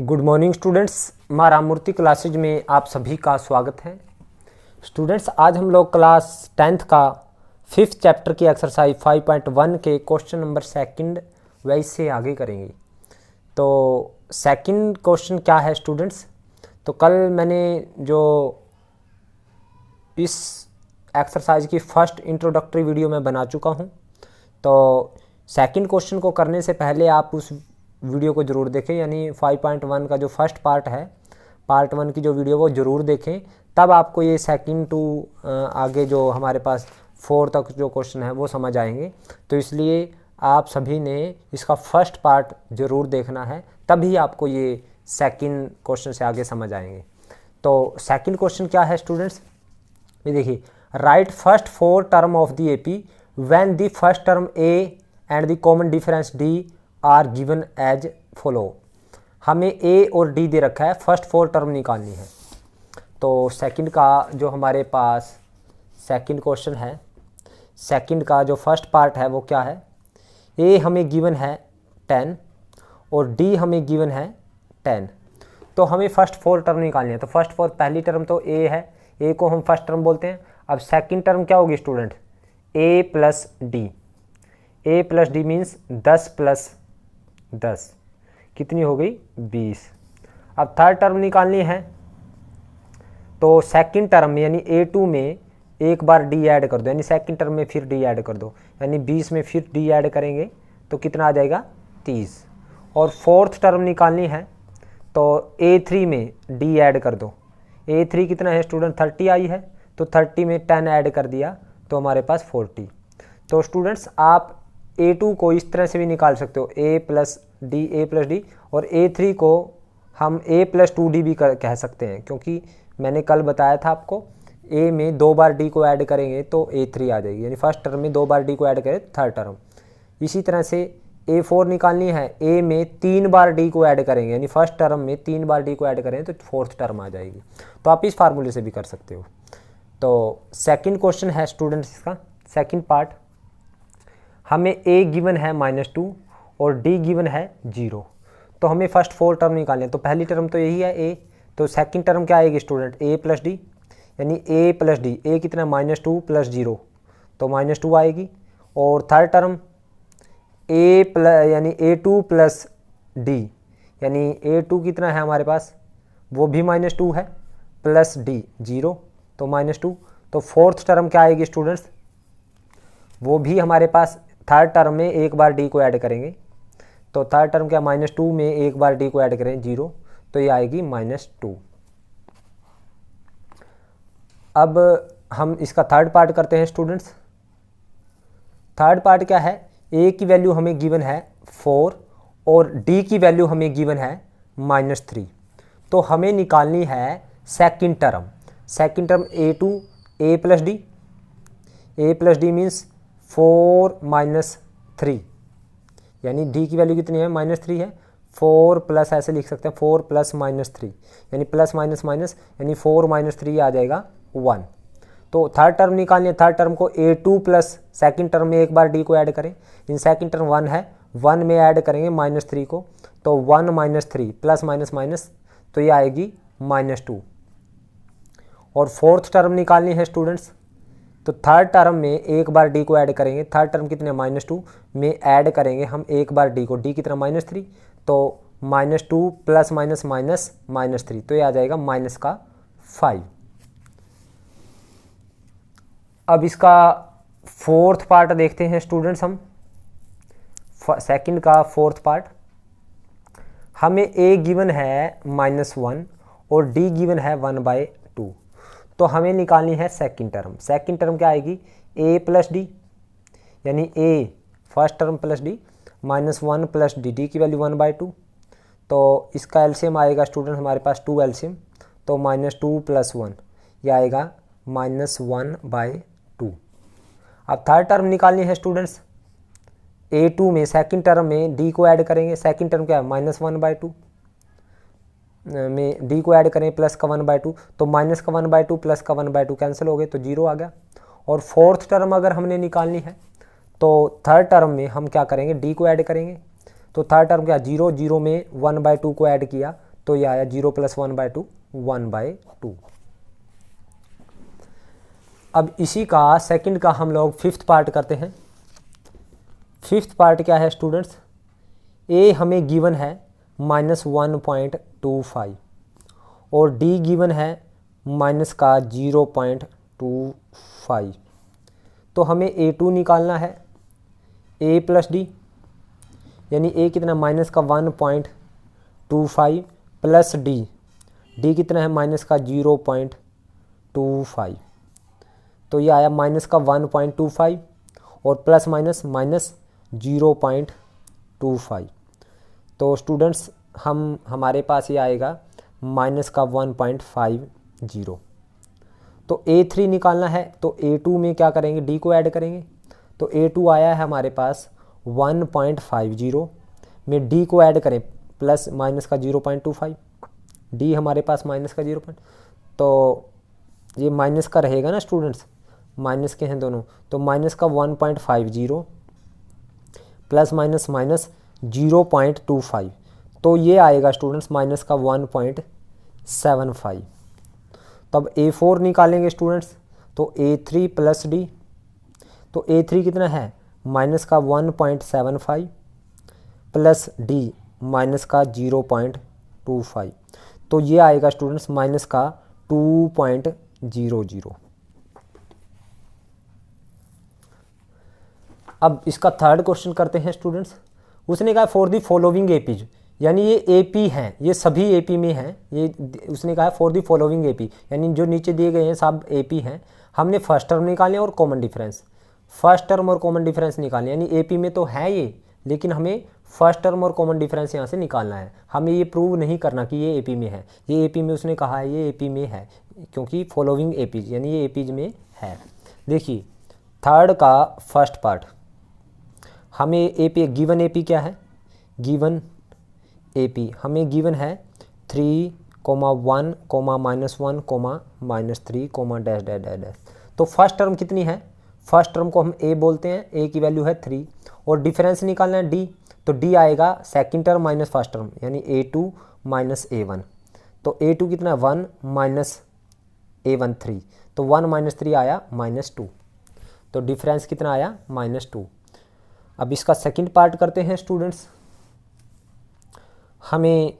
Good morning students, मां Ramamurthy classes में आप सभी का स्वागत है। स्टूडेंट्स, आज हम लोग क्लास 10th का 5th चैप्टर की एक्सरसाइज 5.1 के क्वेश्चन नंबर सेकंड वाइज से आगे करेंगे। तो सेकंड क्वेश्चन क्या है स्टूडेंट्स, तो कल मैंने जो इस एक्सरसाइज की फर्स्ट इंट्रोडक्टरी वीडियो में बना चुका हूं। तो सेकंड क्वेश्चन को करने से पहले आप उस वीडियो को ज़रूर देखें, यानी 5.1 का जो फर्स्ट पार्ट है, पार्ट 1 की जो वीडियो वो ज़रूर देखें, तब आपको ये सेकंड टू आगे जो हमारे पास 4 तक जो क्वेश्चन है वो समझ आएंगे। तो इसलिए आप सभी ने इसका फर्स्ट पार्ट ज़रूर देखना है, तभी आपको ये सेकंड क्वेश्चन से आगे समझ आएंगे। तो सेकंड क्वेश्चन क्या है स्टूडेंट्स, ये देखिए, write first 4 term of the AP when the first term A and the common difference D are given as follow. हमें ए और डी दे रखा है, फर्स्ट 4 टर्म निकालनी है। तो सेकंड का जो हमारे पास सेकंड क्वेश्चन है, सेकंड का जो फर्स्ट पार्ट है वो क्या है, ए हमें गिवन है 10 और डी हमें गिवन है 10। तो हमें फर्स्ट 4 टर्म निकालनी है। तो फर्स्ट 4, पहली टर्म तो ए है, ए को हम फर्स्ट टर्म बोलते हैं। अब सेकंड टर्म क्या होगी स्टूडेंट, ए प्लस डी। ए प्लस डी मीन्स 10 प्लस 10 कितनी हो गई, 20। अब थर्ड टर्म निकालनी है, तो सेकंड टर्म में यानी A2 में एक बार डी ऐड कर दो, यानी सेकंड टर्म में फिर डी ऐड कर दो, यानी 20 में फिर डी ऐड करेंगे तो कितना आ जाएगा, 30। और फोर्थ टर्म निकालनी है, तो A3 में डी ऐड कर दो। A3 कितना है स्टूडेंट, 30 आई है, तो 30 में 10 ऐड कर दिया तो हमारे पास 40। तो स्टूडेंट्स, आप A2 को इस तरह से भी निकाल सकते हो, A प्लस डी, और A3 को हम A प्लस 2D भी कह सकते हैं, क्योंकि मैंने कल बताया था आपको, A में 2 बार D को ऐड करेंगे तो A3 आ जाएगी, यानी फर्स्ट टर्म में 2 बार D को ऐड करें थर्ड टर्म। इसी तरह से A4 निकालनी है, A में 3 बार D को ऐड करेंगे, यानी फर्स्ट टर्म में 3 बार D को ऐड करें तो फोर्थ टर्म आ जाएगी। तो आप इस फार्मूले से भी कर सकते हो। तो सेकंड क्वेश्चन है स्टूडेंट्स, इसका सेकंड पार्ट, हमें A गिवन है -2 और D गिवन है 0। तो हमें फर्स्ट 4 टर्म निकालने हैं। तो पहली टर्म तो यही है A, तो सेकंड टर्म क्या आएगी स्टूडेंट, A प्लस डी, यानी A प्लस डी। A कितना, -2 प्लस 0, तो -2 आएगी। और थर्ड टर्म A प्लस यानी A2 प्लस डी, यानी A2 कितना है हमारे पास, वो भी -2 है, प्लस डी 0, तो -2। तो फोर्थ टर्म क्या आएगी स्टूडेंट्स, वो भी हमारे पास थर्ड टर्म में एक बार डी को ऐड करेंगे। तो थर्ड टर्म क्या, -2 में एक बार डी को ऐड करें 0, तो ये आएगी -2। अब हम इसका थर्ड पार्ट करते हैं स्टूडेंट्स। थर्ड पार्ट क्या है, ए की वैल्यू हमें गिवन है 4 और डी की वैल्यू हमें गिवन है -3। तो हमें निकालनी है second term. Second term A2 A plus D, A plus D means 4 - 3, यानी डी की वैल्यू कितनी है, -3 है। 4 प्लस ऐसे लिख सकते हैं, 4 प्लस -3, यानी प्लस माइनस माइनस, यानी 4 - 3 आ जाएगा 1। तो थर्ड टर्म निकालनी है, थर्ड टर्म को A2 प्लस सेकंड टर्म में एक बार डी को ऐड करें, इन सेकंड टर्म 1 है, 1 में ऐड करेंगे -3 को, तो 1 - 3 प्लस माइनस माइनस, तो ये आएगी -2। और फोर्थ टर्म निकालनी है स्टूडेंट्स, तो थर्ड टर्म में एक बार डी को ऐड करेंगे, थर्ड टर्म कितने, -2 में ऐड करेंगे हम एक बार डी को, डी कितना -3, तो -2 प्लस माइनस माइनस -3, तो ये आ जाएगा -5। अब इसका फोर्थ पार्ट देखते हैं स्टूडेंट्स हम, सेकंड का फोर्थ पार्ट, हमें A गिवन है -1 और D गिवन है 1/2। तो हमें निकालनी है सेकंड टर्म। सेकंड टर्म क्या आएगी, A प्लस डी, यानी A first term plus D, -1 plus D, D की वैल्यू 1/2। तो इसका एलसीएम आएगा स्टूडेंट हमारे पास 2 एलसीएम, तो -2 + 1, यह आएगा -1/2। अब थर्ड टर्म निकालनी है स्टूडेंट्स, A2 में सेकंड टर्म में D को ऐड करेंगे, सेकंड टर्म क्या है, -1/2 में D को ऐड करें प्लस का 1/2, तो माइनस का 1/2 प्लस का 1/2 कैंसिल हो गए, तो 0 आ गया। और फोर्थ टर्म अगर हमने निकालनी है, तो थर्ड टर्म में हम क्या करेंगे, D को ऐड करेंगे, तो थर्ड टर्म क्या, 0 में 1/2 को ऐड किया तो ये आया 0 + 1/2 1/2। अब इसी का सेकंड का हम लोग फिफ्थ पार्ट करते हैं। फिफ्थ पार्ट क्या है स्टूडेंट्स, ए हमें गिवन है -1.25 और डी गिवन है माइनस का 0.25। तो हमें A2 निकालना है, A + D, यानी A कितना माइनस का 1.25 प्लस D कितना है माइनस का 0.25। तो ये आया माइनस का 1.25 और प्लस माइनस माइनस 0.25। तो स्टूडेंट्स हमारे पास ये आएगा माइनस का 1.50। तो A3 निकालना है, तो A2 में क्या करेंगे, D को ऐड करेंगे। तो A2 आया है हमारे पास 1.50 में D को ऐड करें प्लस माइनस का 0.25, D हमारे पास माइनस का 0. तो ये माइनस का रहेगा ना स्टूडेंट्स, माइनस के हैं दोनों, तो माइनस का 1.50 प्लस माइनस माइनस 0.25, तो ये आएगा स्टूडेंट्स माइनस का 1.75। तब A4 निकालेंगे स्टूडेंट्स, तो A3 + D, तो A3 कितना है माइनस का 1.75 प्लस D माइनस का 0.25, तो ये आएगा स्टूडेंट्स माइनस का 2.00। अब इसका थर्ड क्वेश्चन करते हैं स्टूडेंट्स। उसने कहा फॉर दी फॉलोइंग एपीज, यानी ये एपी हैं, ये सभी एपी में हैं। ये उसने कहा फॉर दी फॉलोइंग एपी, यानी जो नीचे दिए गए हैं सब एपी हैं। हमने फर्स्ट टर्म निकाले और कॉमन डिफरेंस, फर्स्ट टर्म और कॉमन डिफरेंस निकाले, यानी एपी में तो है ये, लेकिन हमें फर्स्ट टर्म और कॉमन डिफरेंस यहाँ से निकालना है। हमें ये प्रूव नहीं करना कि ये एपी में है, ये एपी में उसने कहा है ये एपी में है, क्योंकि फॉलोइंग एपीज यानी ये एपीज में है। देखिए थर्ड का फर्स्ट पार्ट, हमें एपी गिवन एपी क्या है, गिवन एपी हमें गिवन है 3, -1, -1, -3, तो फर्स्ट टर्म कितनी है, फर्स्ट टर्म को हम ए बोलते हैं, ए की वैल्यू है 3 और डिफरेंस निकालना है डी, तो डी आएगा second term minus first term यानी A2 - A1। तो A2 कितना है 1 माइनस A1 3, तो 1 - 3 आया -2, तो डिफरेंस कितना आया -2। अब इसका सेकंड पार्ट करते हैं स्टूडेंट्स। हमें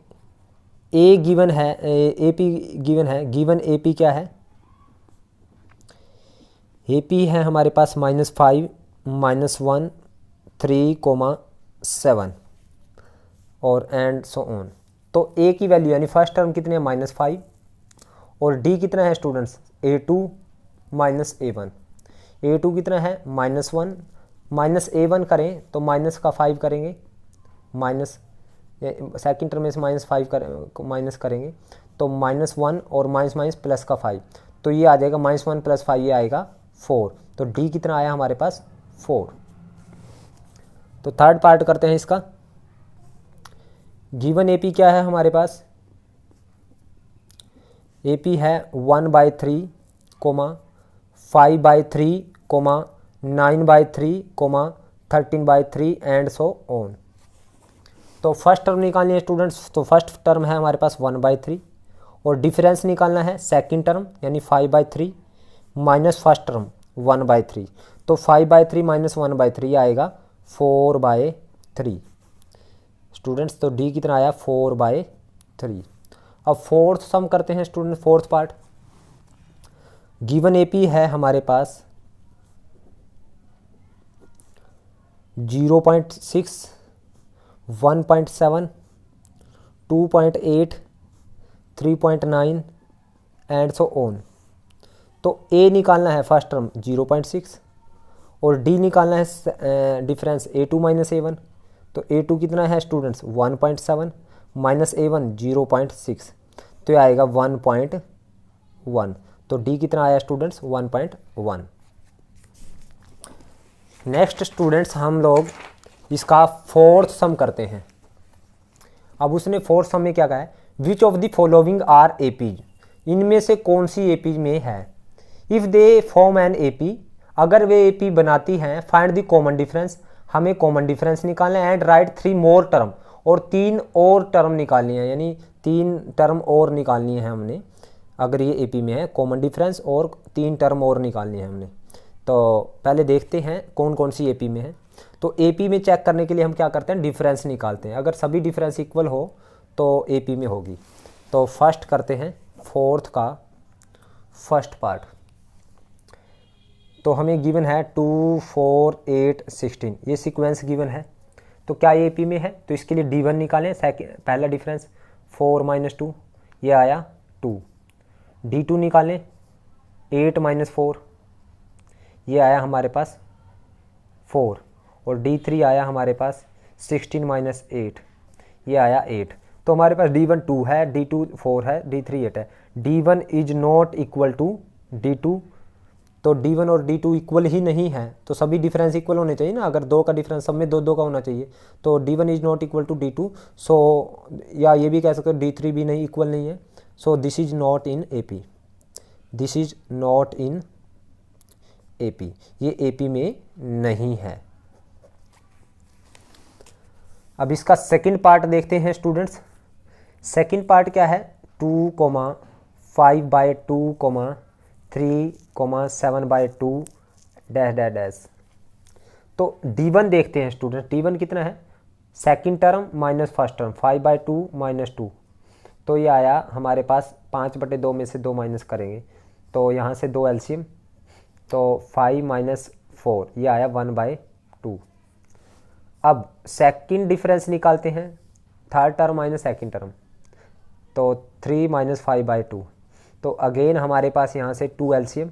ए गिवन है, एपी गिवन है, गिवन एपी क्या है, एपी है हमारे पास -5, -1, 3, 7 और एंड सो ऑन। तो ए की वैल्यू यानी फर्स्ट टर्म कितने है -5 और डी कितना है स्टूडेंट्स A2 - A1, A2 कितना है -1, -A1 करें तो माइनस का 5 करेंगे, माइनस सेकेंड टर्म में से -5 माइनस करेंगे तो -1 और माइनस प्लस का 5, तो ये आ जाएगा -1 + 5 ये आएगा 4। तो डी कितना आया हमारे पास 4। तो थर्ड पार्ट करते हैं इसका। गिवन एपी क्या है हमारे पास, एपी है 1/3, 5/3, 9/3, 13/3 एंड सो ऑन। तो फर्स्ट टर्म निकालनी है स्टूडेंट्स, तो फर्स्ट टर्म है हमारे पास 1/3 और डिफरेंस निकालना है सेकंड टर्म यानी 5/3 माइनस फर्स्ट टर्म 1/3, तो 5/3 - 1/3 आएगा 4/3 स्टूडेंट्स। तो डी कितना आया 4/3। अब फोर्थ सम करते हैं student, fourth part. Given AP है हमारे पास 0.6, 1.7, 2.8, 3.9 एंड सो ऑन। तो ए निकालना है फर्स्ट टर्म 0.6 और डी निकालना है डिफरेंस A2 - A1, तो A2 कितना है स्टूडेंट्स 1.7 माइनस A1 0.6, तो ये आएगा 1.1। तो डी कितना आया स्टूडेंट्स 1.1। नेक्स्ट स्टूडेंट्स हम लोग इसका फोर्थ सम करते हैं। अब उसने फोर्थ सम में क्या कहा है, which of the following are APs, इनमें से कौन सी एपीज में है। If they form an AP, अगर वे एपी बनाती हैं, फाइंड द कॉमन डिफरेंस, हमें कॉमन डिफरेंस निकालना है, एंड राइट 3 मोर टर्म, और 3 और टर्म निकालनी है, यानी 3 टर्म और निकालनी है हमने। अगर ये एपी में है कॉमन डिफरेंस और 3 टर्म और निकालनी है हमने। तो पहले देखते हैं कौन कौन सी एपी में है। तो एपी में चेक करने के लिए हम क्या करते हैं, डिफरेंस निकालते हैं। अगर सभी डिफरेंस इक्वल हो तो एपी में होगी। तो फर्स्ट करते हैं फोर्थ का फर्स्ट पार्ट। तो हमें गिवन है 2, 4, 8, 16, ये सीक्वेंस गिवन है। तो क्या ये एपी में है, तो इसके लिए D1 निकालें। पहला डिफरेंस 4 - 2, ये आया 2। D2 निकालें 8 - 4, ये आया हमारे पास 4। और D3 आया हमारे पास 16 - 8, ये आया 8। तो हमारे पास D1 2 है, D2 4 है, D3 8 है। D1 is not equal to D2। तो D1 और D2 इक्वल ही नहीं है, तो सभी डिफरेंस इक्वल होने चाहिए ना। अगर 2 का डिफरेंस सब में 2 का होना चाहिए। तो D1 is not equal to D2। So या ये भी कह सकते हो D3 भी नहीं इक्वल नहीं है। सो this is not in AP, this is not in AP, ये AP में नहीं है। अब इसका सेकंड पार्ट देखते हैं स्टूडेंट्स। सेकंड पार्ट क्या है, 2, 5/2, 3, 7/2 डैश डैश डैश। तो D1 देखते हैं स्टूडेंट। D1 कितना है, second term minus first term, 5/2 - 2। तो ये आया हमारे पास 5/2 में से 2 माइनस करेंगे तो यहाँ से 2 LCM, तो 5 - 4, ये आया 1/2। अब सेकंड डिफरेंस निकालते हैं, third term minus second term, तो 3 - 5/2। तो अगेन हमारे पास यहाँ से 2 LCM,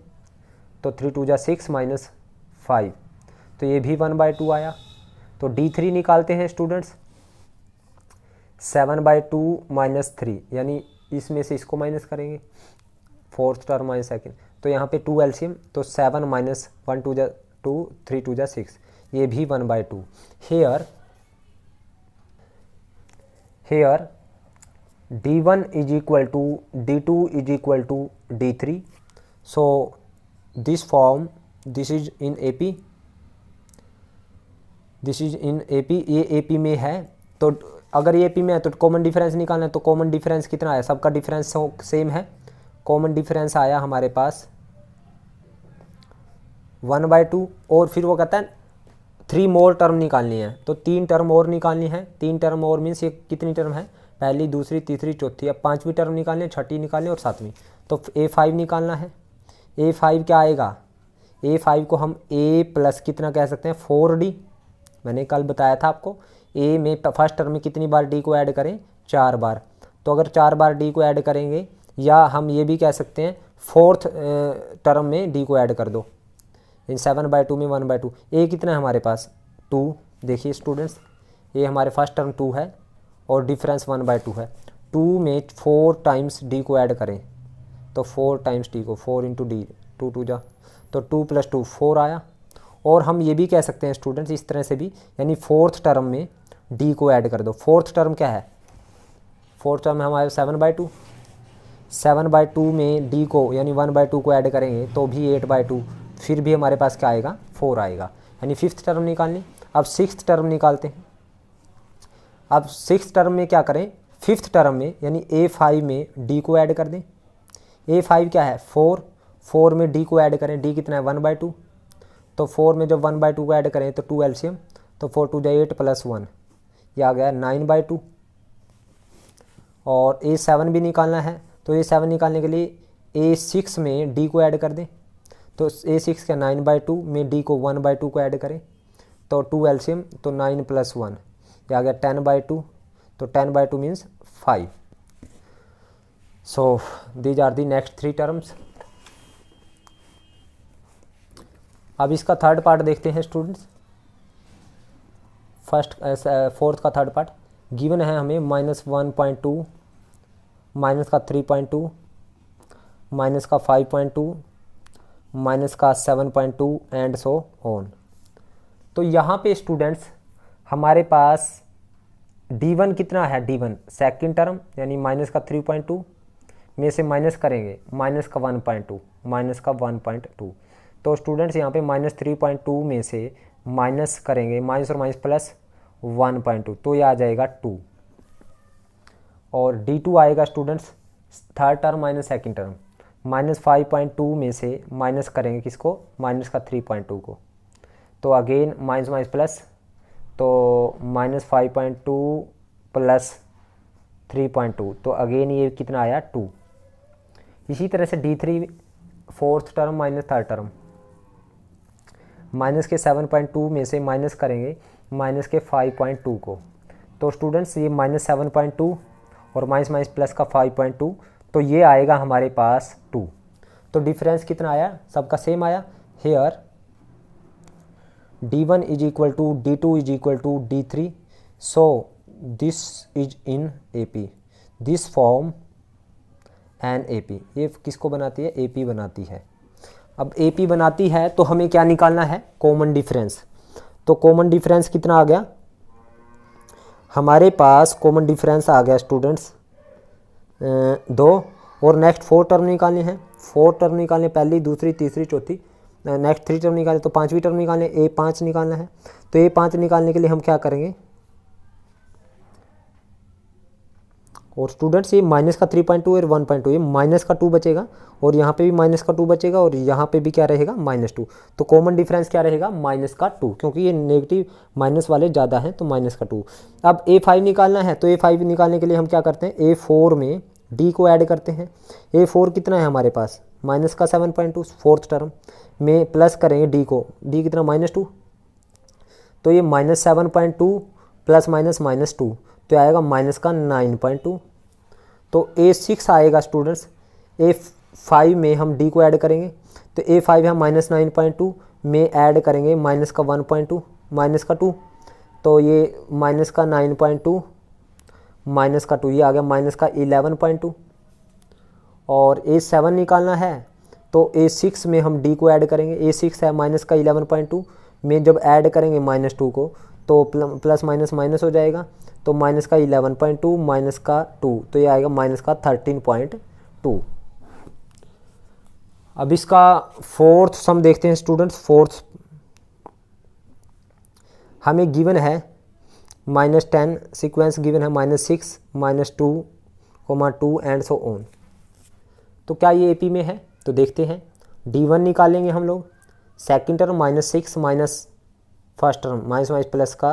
तो 3 2 जा 6 - 5, तो ये भी 1/2 आया। तो D3 निकालते हैं स्टूडेंट्स, 7/2 - 3, यानी इसमें से इसको माइनस करेंगे, फोर्थ टर्म माइनस सेकेंड। तो यहाँ पे 2 LCM, तो 7 - 1 2 जा 2, 3 2 जा 6, ये भी 1/2। here D1 is equal to D2 is equal to D3। so this form, this is in AP, this is in AP, ये AP में है। तो अगर ये AP में है तो कॉमन डिफरेंस निकालना है। तो कॉमन डिफरेंस कितना है, सबका डिफरेंस सेम है। कॉमन डिफरेंस आया हमारे पास 1/2। और फिर वो कहता है 3 मोर टर्म निकालनी है, तो 3 टर्म और निकालनी है। 3 टर्म और मीन्स ये कितनी टर्म है, पहली, दूसरी, तीसरी, चौथी। अब 5वीं टर्म निकालनी है, 6ठी निकालनी है और 7वीं। तो A5 निकालना है। A5 क्या आएगा, A5 को हम A प्लस कितना कह सकते हैं, 4D। मैंने कल बताया था आपको, A में फर्स्ट टर्म में कितनी बार D को ऐड करें, 4 बार। तो अगर 4 बार D को ऐड करेंगे, या हम ये भी कह सकते हैं फोर्थ टर्म में D को ऐड कर दो, इन 7/2 में 1/2। A कितना है हमारे पास, 2। देखिए स्टूडेंट्स, ये हमारे फर्स्ट टर्म 2 है और डिफरेंस 1/2 है। 2 में 4 टाइम्स D को ऐड करें, तो 4 टाइम्स D को, 4 × D, 2 2 जा, तो 2 + 2 4 आया। और हम ये भी कह सकते हैं स्टूडेंट्स इस तरह से भी, यानी फोर्थ टर्म में D को ऐड कर दो। फोर्थ टर्म क्या है, फोर्थ टर्म है हमारे 7/2। 7/2 में D को यानी 1/2 को ऐड करेंगे तो भी 8/2, फिर भी हमारे पास क्या आएगा, 4 आएगा। यानी फिफ्थ टर्म निकालनी। अब सिक्स्थ टर्म निकालते हैं। अब सिक्स्थ टर्म में क्या करें, फिफ्थ टर्म में यानी A5 में D को ऐड कर दें। A5 क्या है, 4, 4 में D को ऐड करें, D कितना है 1/2। तो 4 में जब 1/2 को ऐड करें तो 2 LCM, तो 4 2 जा 8 + 1, ये आ गया 9/2। और A7 भी निकालना है, तो A7 निकालने के लिए A6 में D को ऐड कर दें। तो A6 का 9/2 में D को 1/2 को ऐड करें, तो 2 LCM, तो 9 + 1, ये आ गया 10/2। तो 10/2 means 5। So these are the next 3 terms. अब इसका थर्ड पार्ट देखते हैं स्टूडेंट्स। फोर्थ का थर्ड पार्ट गिवन है हमें, -1.2, माइनस का 3.2, माइनस का 5.2, माइनस का 7.2 एंड सो ऑन। तो यहाँ पे स्टूडेंट्स हमारे पास D1 कितना है, D1 सेकंड टर्म यानी माइनस का 3.2 में से माइनस करेंगे माइनस का 1.2, माइनस का 1.2। तो स्टूडेंट्स यहाँ पे -3.2 में से माइनस करेंगे, माइनस और माइनस प्लस 1.2, तो ये आ जाएगा 2। और D2 आएगा students third term minus second term, -5.2 में से माइनस करेंगे किसको, माइनस का 3.2 को, तो अगेन माइनस माइनस प्लस, तो -5.2 प्लस 3.2, तो अगेन ये कितना आया 2। इसी तरह से D3 fourth term minus third term, minus के 7.2 में से माइनस करेंगे माइनस के 5.2 को, तो स्टूडेंट्स ये -7.2 और माइनस माइनस प्लस का 5.2, तो ये आएगा हमारे पास 2। तो डिफरेंस कितना आया, सबका सेम आया। Here D1 is equal to D2 is equal to D3, so this is in AP, this form an AP। ये किसको बनाती है, AP बनाती है। अब AP बनाती है तो हमें क्या निकालना है, कॉमन डिफरेंस। तो कॉमन डिफरेंस कितना आ गया हमारे पास, कॉमन डिफरेंस आ गया स्टूडेंट्स 2, और नेक्स्ट 4 टर्म निकालने हैं। 4 टर्म निकालने, पहली दूसरी तीसरी चौथी, नेक्स्ट 3 टर्म निकालने, तो 5वीं टर्म निकालने, A5 निकालना है। तो A5 निकालने के लिए हम क्या करेंगे, और स्टूडेंट्स ये माइनस का 3.2 और 1.2, ये माइनस का 2 बचेगा, और यहाँ पे भी माइनस का 2 बचेगा, और यहाँ पे भी क्या रहेगा -2। तो कॉमन डिफरेंस क्या रहेगा, माइनस का 2, क्योंकि ये नेगेटिव माइनस वाले ज़्यादा हैं, तो माइनस का 2। अब A5 निकालना है, तो A5 निकालने के लिए हम क्या करते हैं, A4 में D को ऐड करते हैं। A4 कितना है हमारे पास, माइनस का 7.2, फोर्थ टर्म में प्लस करेंगे D को, D कितना -2, तो ये -7.2 प्लस माइनस -2, तो आएगा माइनस का 9.2। तो A6 आएगा स्टूडेंट्स, A5 में हम D को ऐड करेंगे, तो A5 है -9.2 में ऐड करेंगे माइनस का 1.2 माइनस का 2, तो ये माइनस का 9.2 माइनस का 2, ये आ गया माइनस का 11.2। और A7 निकालना है, तो A6 में हम D को ऐड करेंगे, A6 है माइनस का 11.2 में जब ऐड करेंगे -2 को, तो प्लस माइनस माइनस हो जाएगा, तो माइनस का 11.2 माइनस का 2, तो ये आएगा माइनस का 13.2। अब इसका फोर्थ सम देखते हैं स्टूडेंट्स। फोर्थ हमें गिवन है -10, सीक्वेंस गिवन है -6, -2, -2 एंड सो ऑन। तो क्या ये AP में है, तो देखते हैं। D1 निकालेंगे हम लोग, second term -6 minus first term minus minus plus का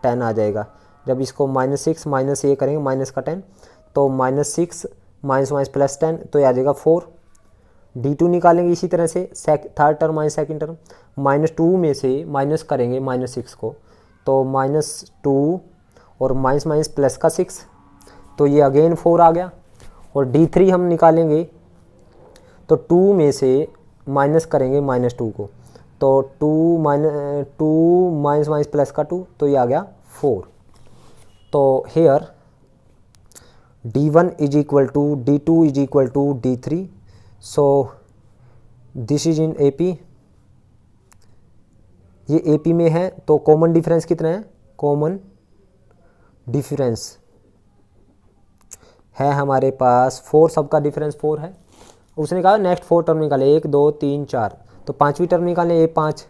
10 आ जाएगा। जब इसको -6 माइनस ये करेंगे माइनस का 10, तो -6 माइनस माइनस प्लस 10, तो ये आ जाएगा 4। D2 निकालेंगे इसी तरह से, third term minus second term, -2 में से माइनस करेंगे -6 को, तो -2 और माइनस माइनस प्लस का 6, तो ये अगेन 4 आ गया। और D3 हम निकालेंगे, तो 2 में से माइनस करेंगे -2 को, तो 2 माइनस माइनस प्लस का 2, तो ये आ गया 4। तो here D1 is equal to D2 is equal to D3, so this is in AP। ये AP में है, तो कॉमन डिफरेंस कितना है, कॉमन डिफरेंस है हमारे पास 4, सबका डिफरेंस 4 है। उसने कहा नेक्स्ट 4 टर्म निकाले, 1 2 3 4, तो 5वीं टर्म निकालें A5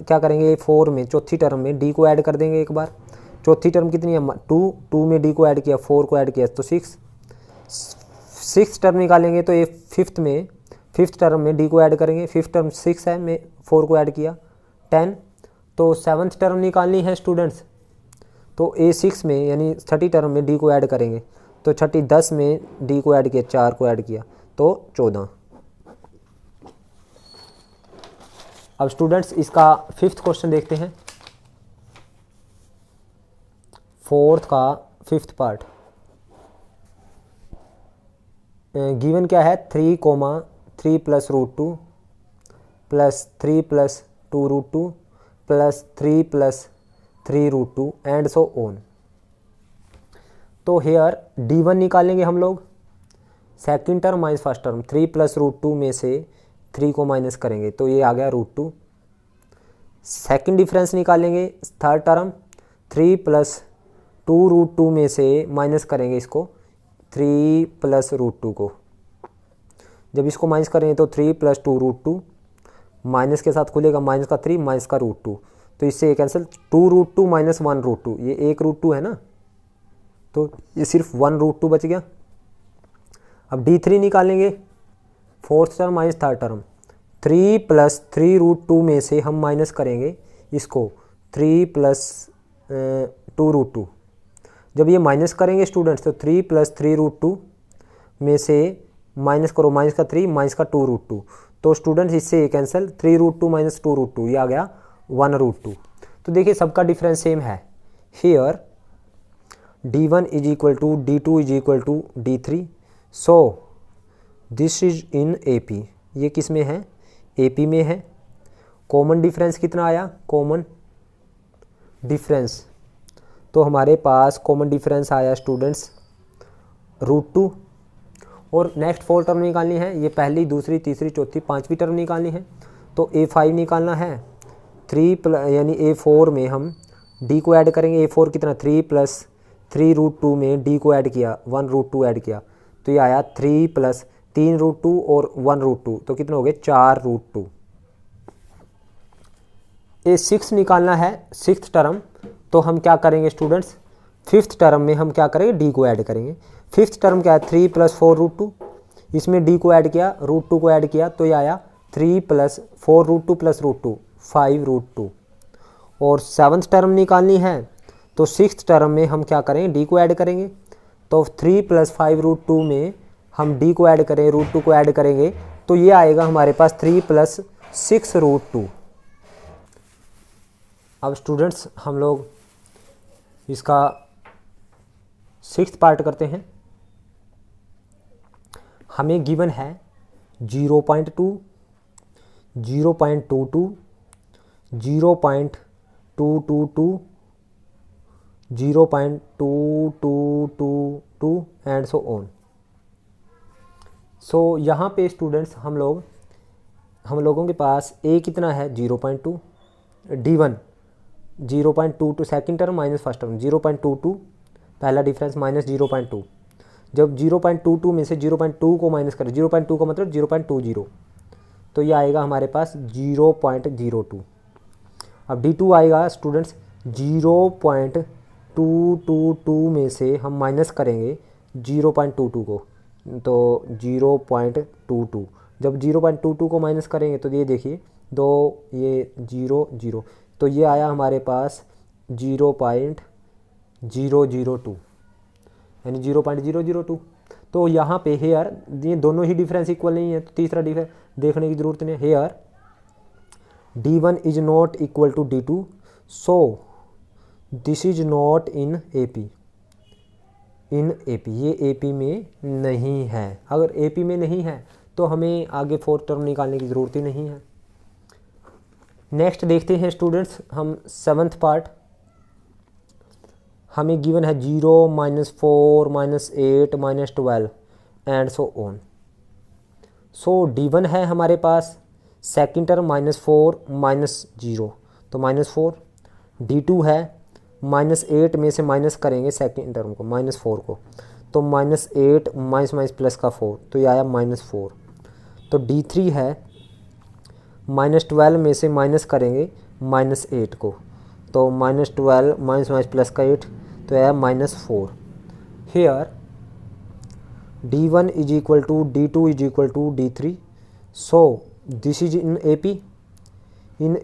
क्या करेंगे, A4 में चौथी टर्म में D को ऐड कर देंगे एक बार। चौथी टर्म कितनी है, 2 में D को ऐड किया, 4 को ऐड किया, तो 6 टर्म निकालेंगे, तो ये फिफ्थ टर्म में D को ऐड करेंगे, फिफ्थ टर्म 6 है, में 4 को ऐड किया 10। तो 7th टर्म निकालनी है स्टूडेंट्स, तो A6 में यानी 30 टर्म में D को ऐड करेंगे, तो 10 में D को ऐड किया, 4 को ऐड किया, तो 14। अब स्टूडेंट्स इसका 5th क्वेश्चन देखते हैं, फोर्थ का 5th पार्ट। गिवन क्या है, 3, 3 + √2 + 3 + 2 √2 + 3 + 3 √2 एंड सो ऑन। तो हेयर D1 निकालेंगे हम लोग, second term minus first term, 3 + √2 में से 3 को माइनस करेंगे, तो ये आ गया √2। सेकेंड डिफरेंस निकालेंगे, थर्ड टर्म 3 + 2 √2 में से माइनस करेंगे इसको, 3 + √2 को। जब इसको माइनस करेंगे तो 3 + 2 √2, माइनस के साथ खुलेगा माइनस का 3 माइनस का √2, तो इससे ये कैंसिल, 2√2 माइनस 1√2, ये 1√2 है ना, तो ये सिर्फ 1√2 बच गया। अब D3 निकालेंगे, fourth term minus third term, 3 + 3√2 में से हम माइनस करेंगे इसको 3 + 2√2। जब ये माइनस करेंगे स्टूडेंट्स तो 3 + 3√2 में से माइनस करो, माइनस का 3 माइनस का 2√2, तो स्टूडेंट्स इससे ये कैंसिल, 3√2 माइनस 2√2, ये आ गया 1√2। तो देखिए सबका डिफरेंस सेम है। Here D1 = D2 = D3, so this is in AP। ये किस में है? AP में है। कॉमन डिफरेंस कितना आया? कॉमन डिफरेंस तो हमारे पास कॉमन डिफरेंस आया स्टूडेंट्स √2। और नेक्स्ट 4 टर्म निकालनी है, ये पहली, दूसरी, तीसरी, चौथी, पांचवी टर्म निकालनी है। तो A5 निकालना है, 3 यानी A4 में हम D को ऐड करेंगे। A4 कितना? 3 + 3√2 में D को ऐड किया, 1√2 ऐड किया, तो ये आया 3 + 3√2 और 1√2, तो कितना हो गए? 4√2। A6 निकालना है, 6th टर्म, तो हम क्या करेंगे स्टूडेंट्स? 5th टर्म में हम क्या करेंगे? D को ऐड करेंगे। 5th टर्म क्या है? 3 + 4√2, इसमें D को ऐड किया, √2 को ऐड किया, तो ये आया 3 + 4√2 + √2, 5√2। और 7th टर्म निकालनी है, तो 6th टर्म में हम क्या करेंगे? D को ऐड करेंगे। तो 3 + 5√2 में हम D को ऐड करें, √2 को ऐड करेंगे, तो ये आएगा हमारे पास 3 + 6√2। अब स्टूडेंट्स हम लोग इसका 6th पार्ट करते हैं। हमें गिवन है 0.2, 0.22, 0.222, 0.2222 एंड सो ऑन। सो यहाँ पे स्टूडेंट्स हम लोगों के पास A कितना है? 0.2, D1 0.22 second term minus first term, 0.22 पहला डिफरेंस माइनस 0.2। जब 0.22 में से 0.2 को माइनस करें, 0.2 का मतलब 0.20, तो ये आएगा हमारे पास 0.02। अब D2 आएगा स्टूडेंट्स, 0.222 में से हम माइनस करेंगे 0.22 को, तो 0.22। जब 0.22 को माइनस करेंगे तो ये देखिए 2, ये 0 0, तो ये आया हमारे पास 0.002 यानी 0.002। तो यहाँ पे हेयर ये दोनों ही डिफरेंस इक्वल नहीं है, तो तीसरा डिफरेंस देखने की ज़रूरत नहीं है। Here D1 is not equal to D2, so this is not in AP। In AP, ये AP में नहीं है। अगर AP में नहीं है तो हमें आगे 4th टर्म निकालने की ज़रूरत ही नहीं है। नेक्स्ट देखते हैं स्टूडेंट्स हम 7th पार्ट। हमें गिवन है 0, -4, -8, -12 and so on. So D1 है हमारे पास सेकेंड टर्म -4 -0, तो -4। D2 है -8 में से माइनस करेंगे सेकेंड टर्म को, -4 को, तो -8 माइनस प्लस का 4, तो ये आया -4। तो D3 है -12 में से माइनस करेंगे -8 को, तो -12 माइनस प्लस का 8, तो आया -4। Here D1 is equal to D2 is equal to D3, so this is in AP। In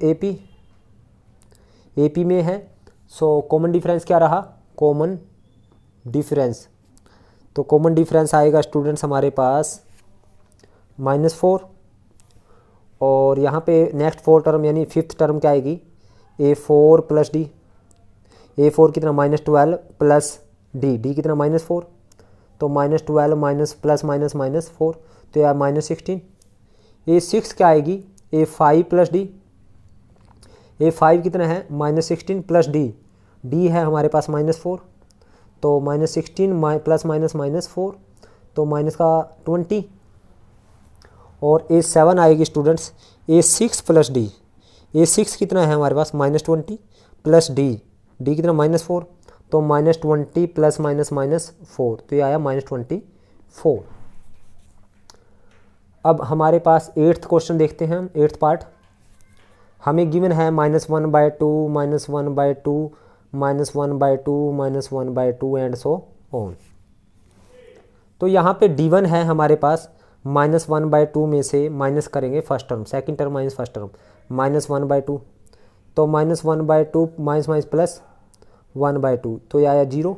AP में है, सो कॉमन डिफरेंस क्या रहा? कॉमन डिफरेंस, तो कॉमन डिफरेंस आएगा स्टूडेंट्स हमारे पास -4। और यहाँ पे नेक्स्ट 4 टर्म यानी 5th टर्म क्या आएगी? A4 + D। A4 कितना? -12 प्लस D कितना? -4, तो -12 माइनस प्लस माइनस -4, तो यह -16। A6 क्या आएगी? A5 + D। A5 कितना है? -16 प्लस D है हमारे पास -4, तो -16 प्लस माइनस -4, तो माइनस का 20। और A7 आएगी स्टूडेंट्स A6 + D। A6 कितना है हमारे पास? -20 प्लस D कितना? -4, तो -20 प्लस -4, तो ये आया -24। अब हमारे पास 8th क्वेश्चन देखते हैं हम, 8th पार्ट। हमें गिवन है -1/2 -1/2 -1/2 -1/2 एंड सो ऑन। तो यहाँ पे D1 है हमारे पास, -1/2 में से माइनस करेंगे first term, second term minus first term, -1/2, तो -1/2 माइनस माइनस प्लस 1/2, तो ये आया 0।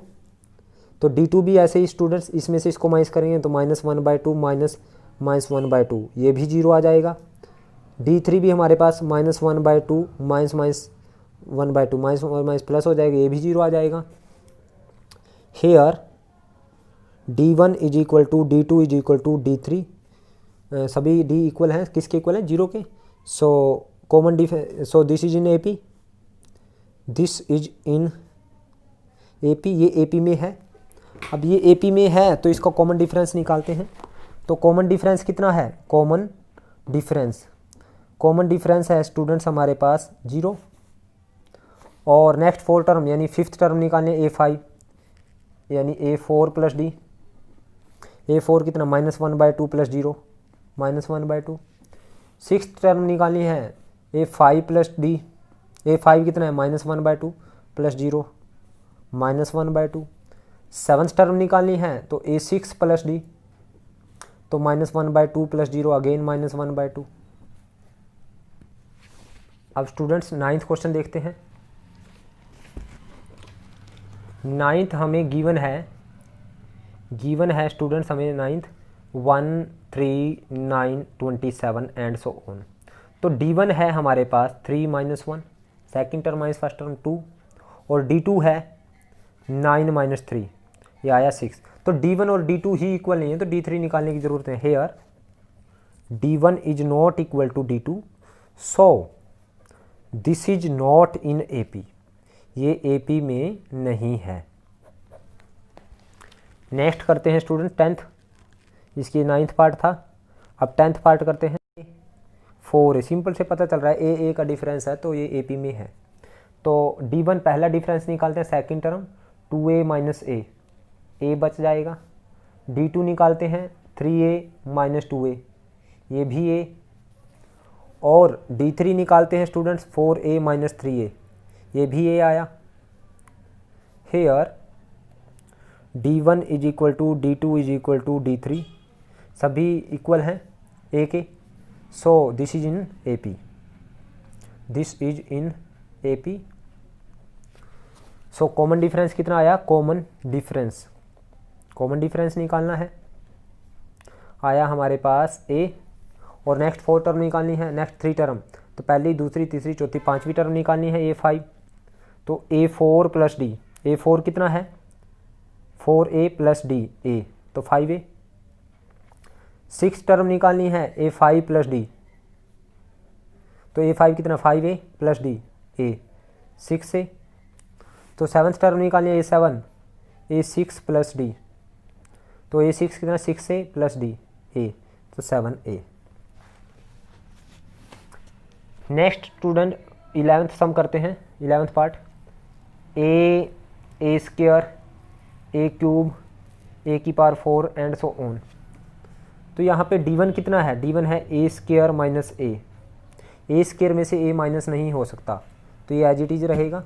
तो D2 भी ऐसे ही स्टूडेंट्स, इसमें से इसको माइनस करेंगे तो -1/2 माइनस 1/2, ये भी 0 आ जाएगा। D3 भी हमारे पास -1/2 minus minus 1/2 minus minus plus हो जाएगा, ये भी 0 आ जाएगा। Here D1 is equal to D2 is equal to D3, सभी D इक्वल हैं, किसके इक्वल हैं? 0 के। So common so this is in AP, this is in AP, ये AP में है। अब ये AP में है तो इसका कॉमन डिफरेंस निकालते हैं। तो कॉमन डिफरेंस कितना है? कॉमन डिफरेंस है स्टूडेंट्स हमारे पास 0। और नेक्स्ट 4 टर्म यानी 5th टर्म निकालने A5 यानी A4 प्लस D, A4 कितना? -1/2 प्लस 0 -1/2। 6th टर्म निकालनी है A5 प्लस D, A5 कितना है? -1/2 प्लस 0 -1/2। 7th टर्म निकालनी है तो A6 प्लस D, तो -1/2 प्लस 0 अगेन -1/2। अब स्टूडेंट्स 9th क्वेश्चन देखते हैं। 9th हमें गिवन है स्टूडेंट्स हमें 9th 1 3 9 27 एंड सो ऑन। तो D1 है हमारे पास 3 - 1, second term minus first term 2, और D2 है 9 - 3, ये आया 6। तो D1 और D2 ही इक्वल नहीं है तो D3 निकालने की ज़रूरत है। Here D1 is not equal to D2, so this is not in AP, ये AP में नहीं है। नेक्स्ट करते हैं स्टूडेंट 10th, इसकी 9th पार्ट था, अब 10th पार्ट करते हैं। 4 है, सिंपल से पता चल रहा है A का डिफरेंस है तो ये AP में है। तो D1 पहला डिफरेंस निकालते हैं, second term 2A minus A बच जाएगा। D2 निकालते हैं 3A माइनस 2A, ये भी A, और D3 निकालते हैं स्टूडेंट्स 4A माइनस 3A, ये भी A आया। Here D1 is equal to D2 is equal to D3, सभी इक्वल हैं A के, so this is in AP, this is in AP। So common difference कितना आया? कॉमन डिफरेंस निकालना है, आया हमारे पास A, और नेक्स्ट 4 टर्म निकालनी है, नेक्स्ट 3 टर्म, तो पहली दूसरी तीसरी चौथी पांचवी टर्म निकालनी है A5, तो A4 प्लस D, A4 कितना है? 4A प्लस D, A, तो 5A। 6 टर्म निकालनी है A5 प्लस D, तो A5 कितना? 5A plus D, A, 6A। तो 7th टर्म निकालनी है A7, A6 प्लस D, तो A6 कितना? 6A प्लस D, A, तो 7A। नेक्स्ट स्टूडेंट 11th सम करते हैं, 11th part. A square, A cube, A की पावर 4 एंड सो ऑन। तो यहाँ पे D1 कितना है? D1 है A square minus A square में से A माइनस नहीं हो सकता, तो ये एज इट इज रहेगा,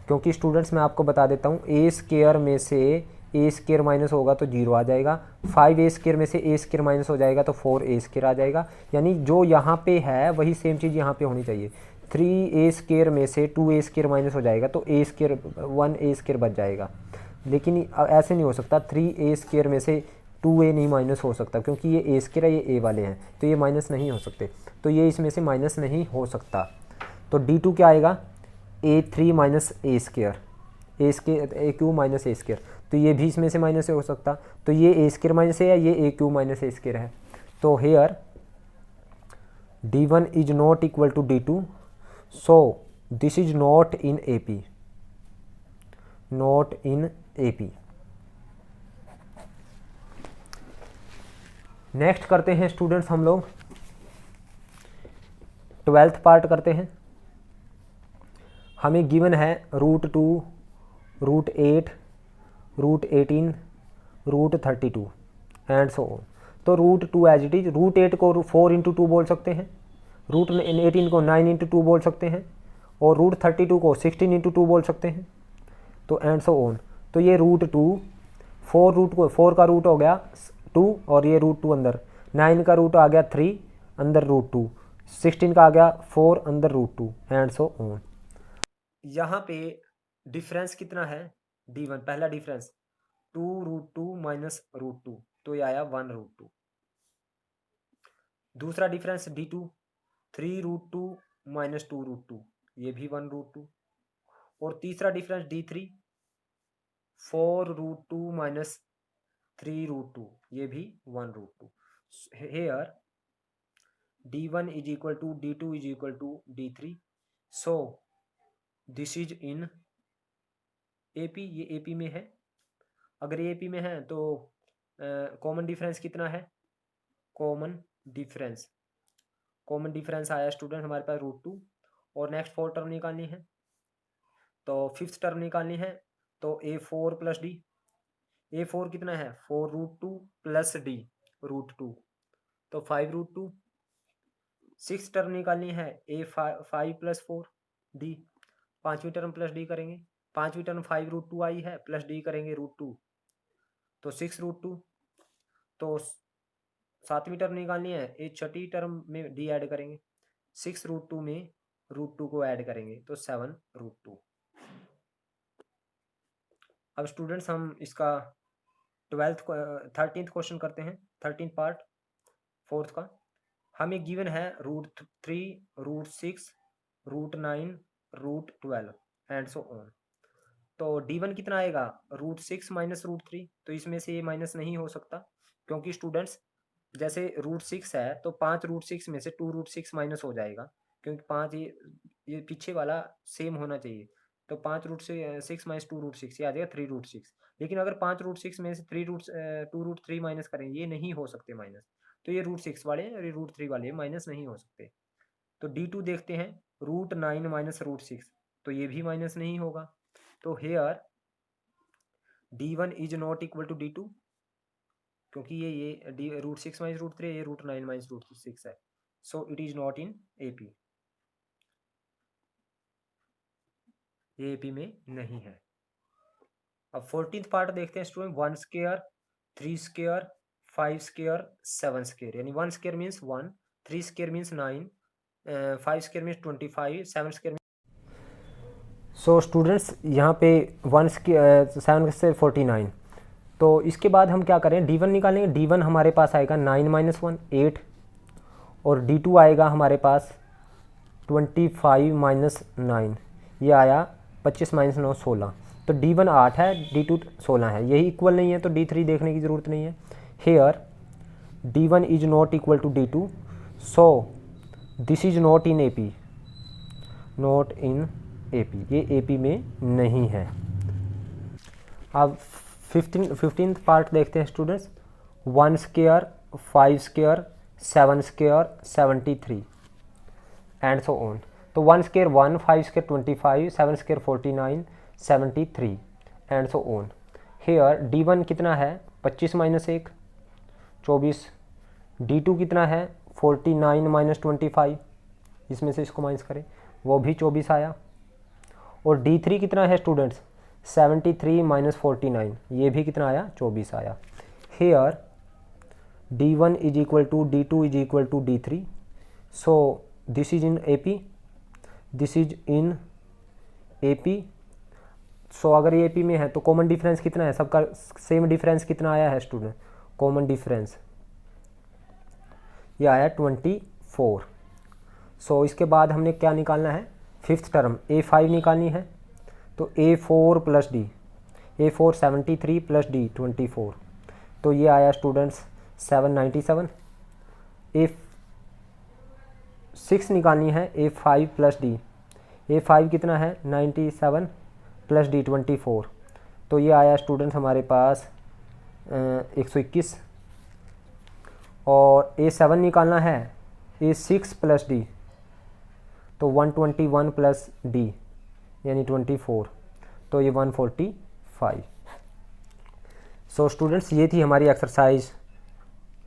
क्योंकि स्टूडेंट्स मैं आपको बता देता हूँ A स्क्वायर में से A स्क्वायर माइनस होगा तो 0 आ जाएगा, 5A स्क्वायर में से A स्क्वायर माइनस हो जाएगा तो 4A स्क्वायर आ जाएगा, यानी जो यहाँ पे है वही सेम चीज़ यहाँ पे होनी चाहिए। 3A स्क्वायर में से 2A स्क्वायर माइनस हो जाएगा तो A स्क्वायर 1A स्क्वायर बच जाएगा, लेकिन ऐसे नहीं हो सकता, 3A स्क्वायर में से 2A नहीं माइनस हो सकता, क्योंकि ये A स्क्वायर है, ये A वाले हैं, तो ये माइनस नहीं हो सकते, तो ये इसमें से माइनस नहीं हो सकता। तो D2 क्या आएगा? A3 minus A square, A cube minus A square, तो ये भी इसमें से माइनस हो सकता, तो ये A स्क्वायर माइनस है, ये A cube minus A square है। तो here D1 is not equal to D2, so this is not in AP, not in AP। Next करते हैं स्टूडेंट्स हम लोग 12th पार्ट करते हैं। हमें गिवन है √2, √8, √18, √32 एंड सो ऑन। तो √2 एज इट इज, √8 को 4 × 2 बोल सकते हैं, रूट 18 को 9 इंटू 2 बोल सकते हैं, और रूट 32 को 16 इंटू 2 बोल सकते हैं, तो एंड सो ऑन। तो ये रूट 2, 4 का रूट हो गया 2, और ये रूट 2 अंदर, 9 का रूट आ गया 3 अंदर रूट 2, 16 का आ गया 4 अंदर रूट 2, एंड सो ऑन। यहाँ पे डिफरेंस कितना है, d1, पहला डिफरेंस 2 रूट 2 माइनस रूट 2, तो ये आया 1 रूट 2। दूसरा difference d2 3 root 2 minus 2 root 2, ये भी 1 रूट 2। और तीसरा difference d3 4 root 2 minus 3 root 2, ये भी 1 root 2। Here d1 is equal to d2 is equal to d3, so this is in AP, ये AP में है। अगर ये AP में है तो कॉमन डिफरेंस कितना है, कॉमन डिफरेंस आया स्टूडेंट हमारे पास रूट 2, और नेक्स्ट 4 टर्म निकालनी है, तो 5th टर्म निकालनी है, तो A4 प्लस डी, A4 कितना है 4 रूट 2 प्लस डी रूट 2, तो 5 रूट 2। 6th टर्म निकालनी है A5 प्लस 4 डी, 5वीं टर्म प्लस डी करेंगे, 5वीं टर्म 5 रूट 2 आई है, प्लस डी करेंगे रूट 2, तो 6 रूट 2। तो 7वीं टर्म निकालनी है, ये 6ठी टर्म में डी ऐड करेंगे, 6 रूट 2 में रूट 2 को ऐड करेंगे, तो 7 रूट 2। अब स्टूडेंट्स हम इसका 13th क्वेश्चन करते हैं, 13th पार्ट 4th का। हमें गिवन है root 3 root 6 root 9 root 12 and so on. तो d1 कितना आएगा रूट 6 माइनस रूट 3, तो इसमें से ये माइनस नहीं हो सकता, क्योंकि स्टूडेंट्स जैसे रूट 6 है तो 5 रूट 6 में से 2 रूट 6 माइनस हो जाएगा, क्योंकि 5 ये पीछे वाला सेम होना चाहिए, तो 5 रूट 6 माइनस 2 रूट 6, ये आ जाएगा 3 रूट 6। लेकिन अगर 5 रूट 6 में से 2 रूट 3 माइनस करें, ये नहीं हो सकते माइनस, तो ये रूट 6 वाले और ये रूट 3 वाले माइनस नहीं हो सकते। तो d2 देखते हैं, रूट 9 माइनस रूट 6, तो ये भी माइनस नहीं होगा, तो here d1 is not equal to d2, क्योंकि ये रूट 6 माइनस रूट 3, ये रूट 9 माइनस रूट 6 है, so it is not in AP, ये AP में नहीं है। अब 14th पार्ट देखते हैं student, 1 square 3 square 5 square 7 square, यानी 1 square means 1, 3 square means 9, 5 square means 25, 7 square. So students यहाँ पे 1 7 से 49, तो इसके बाद हम क्या करें, d1 निकालेंगे। d1 हमारे पास आएगा 9 माइनस 1 8, और d2 आएगा हमारे पास 25 माइनस 9, ये आया 25 माइनस 9 16, तो d1 8 है d2 16 है, यही इक्वल नहीं है तो d3 देखने की ज़रूरत नहीं है। Here d1 is not equal to d2, so this is not in AP, not in AP, ये AP में नहीं है। अब 15th पार्ट देखते हैं students, 1 square 5 square 7 square 73 and so on. तो 1 square 1, 5 square 25, 7 square 49, 73 and so on. Here d1 कितना है 25 माइनस 1 24, d2 कितना है 49 माइनस 25, इसमें से इसको माइनस करें, वो भी 24 आया, और d3 कितना है स्टूडेंट्स 73 माइनस 49, ये भी कितना आया 24 आया। Here d1 is equal to d2 is equal to d3, so this is in AP, this is in AP, so अगर ये AP में है तो कॉमन डिफरेंस कितना है, सबका सेम डिफरेंस कितना आया है स्टूडेंट, कॉमन डिफरेंस ये आया 24। सो इसके बाद हमने क्या निकालना है, 5th टर्म A5 निकालनी है, तो A4 plus D, A4 73 plus D 24, तो ये आया स्टूडेंट्स 797। A6 निकालनी है, A5 प्लस डी, A5 कितना है 97 प्लस डी 24, तो ये आया स्टूडेंट्स हमारे पास 121। और A7 निकालना है, A6 प्लस डी, तो 121 प्लस डी यानी 24, तो ये 145। सो स्टूडेंट्स ये थी हमारी एक्सरसाइज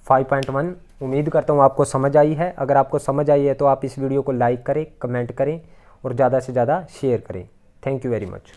5.1। उम्मीद करता हूँ आपको समझ आई है। अगर आपको समझ आई है तो आप इस वीडियो को लाइक करें, कमेंट करें और ज़्यादा से ज़्यादा शेयर करें। Thank you very much.